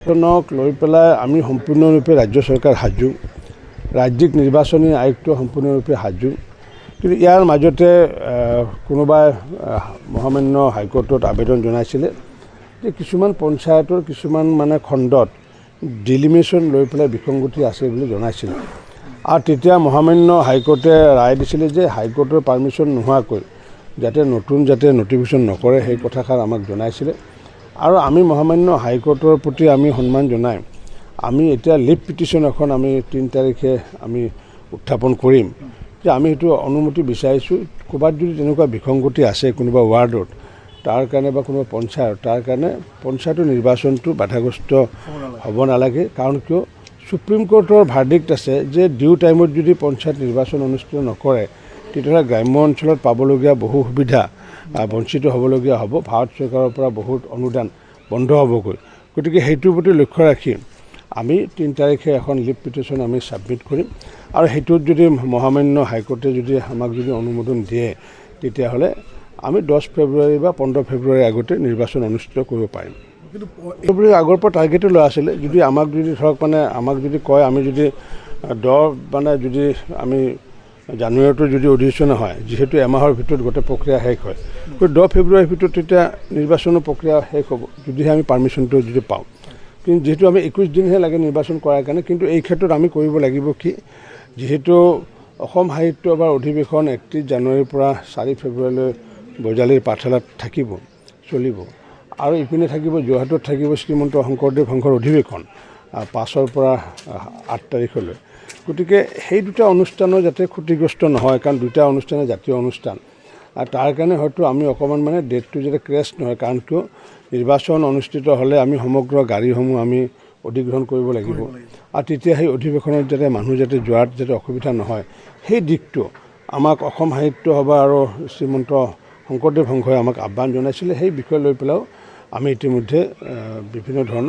নিৰ্বাচনক লৈ পেলাই আমি সম্পূৰ্ণৰূপে ৰাজ্য চৰকাৰ সাজু, ৰাজ্যিক নিৰ্বাচনী আয়োগ সম্পূৰ্ণৰূপে সাজু। কিন্তু ইয়াৰ মাজতে কোনোবাই মহামান্য হাইকোৰ্টত আবেদন জনাইছিলে যে কিছুমান পঞ্চায়তৰ কিছুমান খণ্ডত ডিলিমিনেশ্যন লৈ পেলাই বিসংগতি আছে বুলি জনাইছিলে। আৰু তেতিয়া মহামান্য হাইকোৰ্টে ৰায় দিছিলে যে হাইকোৰ্টৰ পাৰ্মিশ্যন নোহোৱাকৈ যাতে নটিফিকেশ্যন নকৰে সেই কথাষাৰ আমাক জনাইছিলে। আৰু আমি মহামান্য হাইকোৰ্টৰ প্ৰতি আমি সন্মান জনাই আমি এতিয়া লিভ পিটিশ্যন এখন আমি 3 তাৰিখে আমি উত্থাপন কৰিম যে আমি সেইটো অনুমতি বিচাৰিছোঁ। ক'ৰবাত যদি তেনেকুৱা বিসংগতি আছে কোনোবা ৱাৰ্ডত তাৰ কাৰণে বা কোনোবা পঞ্চায়ত তাৰ কাৰণে পঞ্চায়তৰ নিৰ্বাচনটো বাধাগ্ৰস্ত হ'ব নালাগে। কাৰণ কিয় সুপ্ৰিম কোৰ্টৰ ভাৰ্ডিক্ট আছে যে ডিউ টাইমত যদি পঞ্চায়ত নিৰ্বাচন অনুষ্ঠিত নকৰে তেতিয়াহ'লে গ্ৰাম্য অঞ্চলত পাবলগীয়া বহু সুবিধা বঞ্চিত হ'বলগীয়া হ'ব। ভাৰত চৰকাৰৰ পৰা বহুত অনুদান বন্ধ হ'বগৈ। গতিকে সেইটোৰ প্ৰতি লক্ষ্য ৰাখি আমি 3 তাৰিখে এখন লিভ পিটিশ্যন আমি ছাবমিট কৰিম। আৰু সেইটোত যদি মহামান্য হাইকোৰ্টে যদি আমাক যদি অনুমোদন দিয়ে তেতিয়াহ'লে আমি 10 ফেব্ৰুৱাৰী বা 15 ফেব্ৰুৱাৰীৰ আগতে নিৰ্বাচন অনুষ্ঠিত কৰিব পাৰিম। কিন্তু ফেব্ৰুৱাৰীৰ আগৰ পৰা টাৰ্গেটো লোৱা আছিলে। যদি আমাক যদি ধৰক আমাক যদি কয় আমি যদি যদি আমি জানুৱাৰীটো যদি অধিৱেশন হয়, যিহেতু এমাহৰ ভিতৰত গোটেই প্ৰক্ৰিয়া শেষ হয়, 10 ফেব্ৰুৱাৰীৰ ভিতৰত তেতিয়া নিৰ্বাচনৰ প্ৰক্ৰিয়া শেষ হ'ব যদিহে আমি পাৰ্মিশ্যনটো যদি পাওঁ। কিন্তু যিহেতু আমি 21 দিনহে লাগে নিৰ্বাচন কৰাৰ কাৰণে। কিন্তু এই ক্ষেত্ৰত আমি কৰিব লাগিব কি, যিহেতু অসম সাহিত্য সভাৰ অধিৱেশন 31 জানুৱাৰীৰ পৰা 4 ফেব্ৰুৱাৰীলৈ বজালীৰ পাঠশালাত চলিব। আৰু ইপিনে থাকিব যোৰহাটত থাকিব শ্ৰীমন্ত শংকৰদেৱ সংঘৰ অধিৱেশন 5ৰ পৰা 8 তাৰিখলৈ। গতিকে সেই দুটা অনুষ্ঠানৰ যাতে ক্ষতিগ্ৰস্ত নহয়, কাৰণ দুটা অনুষ্ঠানে জাতীয় অনুষ্ঠান। আৰু তাৰ কাৰণে হয়তো আমি অকণমান ডেটটো যাতে ক্ৰেছ নহয়। কাৰণ কিয় নিৰ্বাচন অনুষ্ঠিত হ'লে আমি সমগ্ৰ গাড়ীসমূহ আমি অধিগ্ৰহণ কৰিব লাগিব। আৰু তেতিয়া সেই অধিৱেশনত যাতে মানুহ যোৱাত যাতে অসুবিধা নহয়, সেই দিশটো আমাক অসম সাহিত্য সভা আৰু শ্ৰীমন্ত শংকৰদেৱ সংঘই আমাক আহ্বান জনাইছিলে। সেই বিষয় লৈ পেলাইও আমি ইতিমধ্যে বিভিন্ন ধৰণৰ